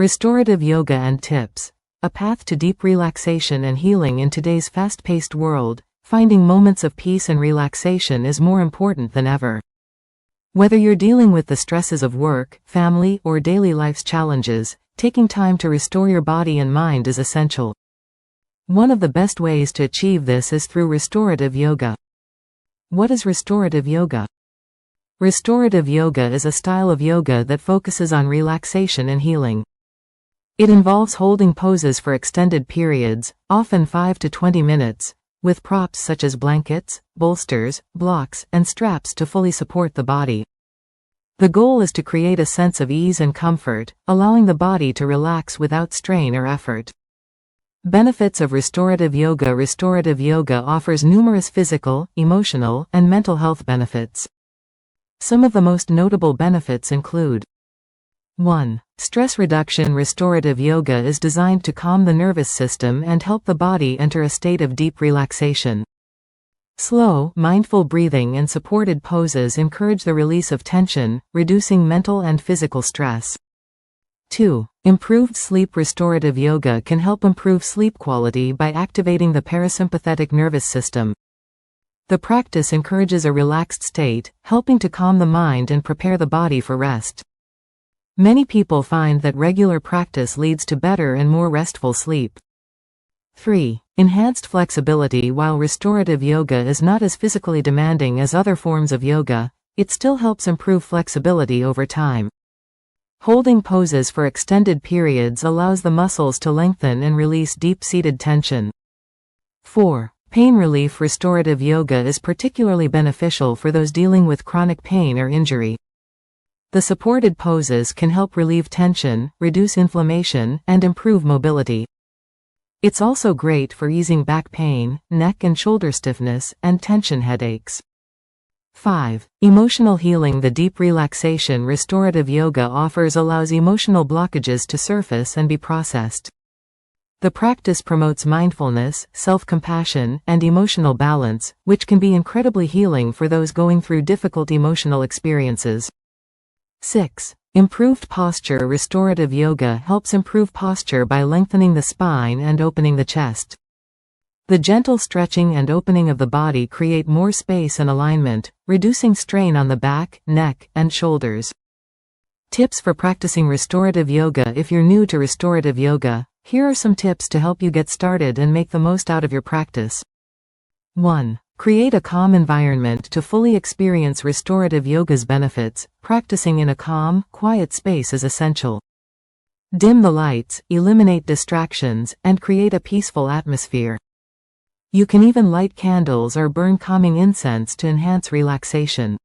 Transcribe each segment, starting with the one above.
Restorative yoga and tips. A path to deep relaxation and healing in today's fast-paced world. Finding moments of peace and relaxation is more important than ever. Whether you're dealing with the stresses of work, family, or daily life's challenges, taking time to restore your body and mind is essential. One of the best ways to achieve this is through restorative yoga. What is restorative yoga? Restorative yoga is a style of yoga that focuses on relaxation and healing. It involves holding poses for extended periods, often 5 to 20 minutes, with props such as blankets, bolsters, blocks, and straps to fully support the body. The goal is to create a sense of ease and comfort, allowing the body to relax without strain or effort. Benefits of restorative yoga. Restorative yoga offers numerous physical, emotional, and mental health benefits. Some of the most notable benefits include: 1. Stress reduction. Restorative yoga is designed to calm the nervous system and help the body enter a state of deep relaxation. Slow, mindful breathing and supported poses encourage the release of tension, reducing mental and physical stress. 2. Improved sleep. Restorative yoga can help improve sleep quality by activating the parasympathetic nervous system. The practice encourages a relaxed state, helping to calm the mind and prepare the body for rest. Many people find that regular practice leads to better and more restful sleep. 3. Enhanced flexibility. While restorative yoga is not as physically demanding as other forms of yoga, it still helps improve flexibility over time. Holding poses for extended periods allows the muscles to lengthen and release deep-seated tension. 4. Pain relief. Restorative yoga is particularly beneficial for those dealing with chronic pain or injury. The supported poses can help relieve tension, reduce inflammation, and improve mobility. It's also great for easing back pain, neck and shoulder stiffness, and tension headaches. 5. Emotional healing. The deep relaxation restorative yoga offers allows emotional blockages to surface and be processed. The practice promotes mindfulness, self-compassion, and emotional balance, which can be incredibly healing for those going through difficult emotional experiences. 6. Improved posture. Restorative yoga helps improve posture by lengthening the spine and opening the chest. The gentle stretching and opening of the body create more space and alignment, reducing strain on the back, neck, and shoulders. Tips for practicing restorative yoga. If you're new to restorative yoga, here are some tips to help you get started and make the most out of your practice. 1. Create a calm environment to fully experience restorative yoga's benefits. Practicing in a calm, quiet space is essential. Dim the lights, eliminate distractions, and create a peaceful atmosphere. You can even light candles or burn calming incense to enhance relaxation.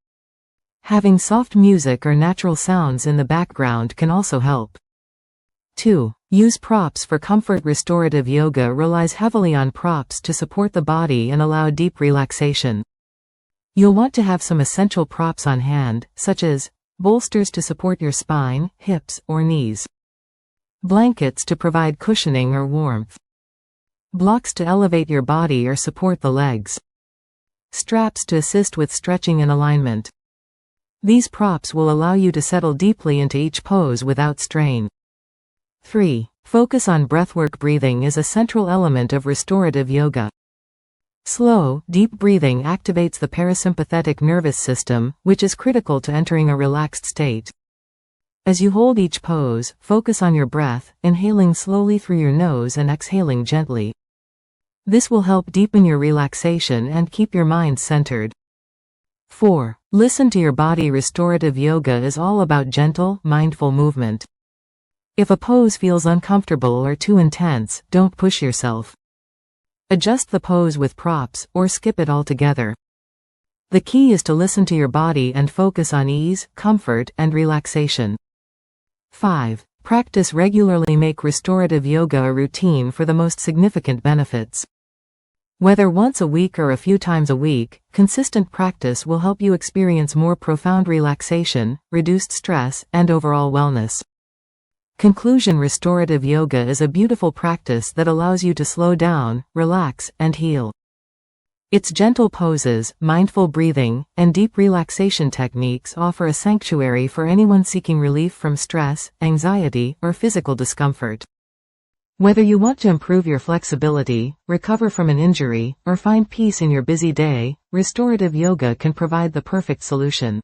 Having soft music or natural sounds in the background can also help. 2. Use props for comfort. Restorative yoga relies heavily on props to support the body and allow deep relaxation. You'll want to have some essential props on hand, such as bolsters to support your spine, hips, or knees, blankets to provide cushioning or warmth, blocks to elevate your body or support the legs, straps to assist with stretching and alignment. These props will allow you to settle deeply into each pose without strain. 3. Focus on breathwork. Breathing is a central element of restorative yoga. Slow, deep breathing activates the parasympathetic nervous system, which is critical to entering a relaxed state. As you hold each pose, focus on your breath, inhaling slowly through your nose and exhaling gently. This will help deepen your relaxation and keep your mind centered. 4. Listen to your body. Restorative yoga is all about gentle, mindful movement. If a pose feels uncomfortable or too intense, don't push yourself. Adjust the pose with props, or skip it altogether. The key is to listen to your body and focus on ease, comfort, and relaxation. 5. Practice regularly. Make restorative yoga a routine for the most significant benefits. Whether once a week or a few times a week, consistent practice will help you experience more profound relaxation, reduced stress, and overall wellness. Conclusion. Restorative yoga is a beautiful practice that allows you to slow down, relax, and heal. Its gentle poses, mindful breathing, and deep relaxation techniques offer a sanctuary for anyone seeking relief from stress, anxiety, or physical discomfort. Whether you want to improve your flexibility, recover from an injury, or find peace in your busy day, restorative yoga can provide the perfect solution.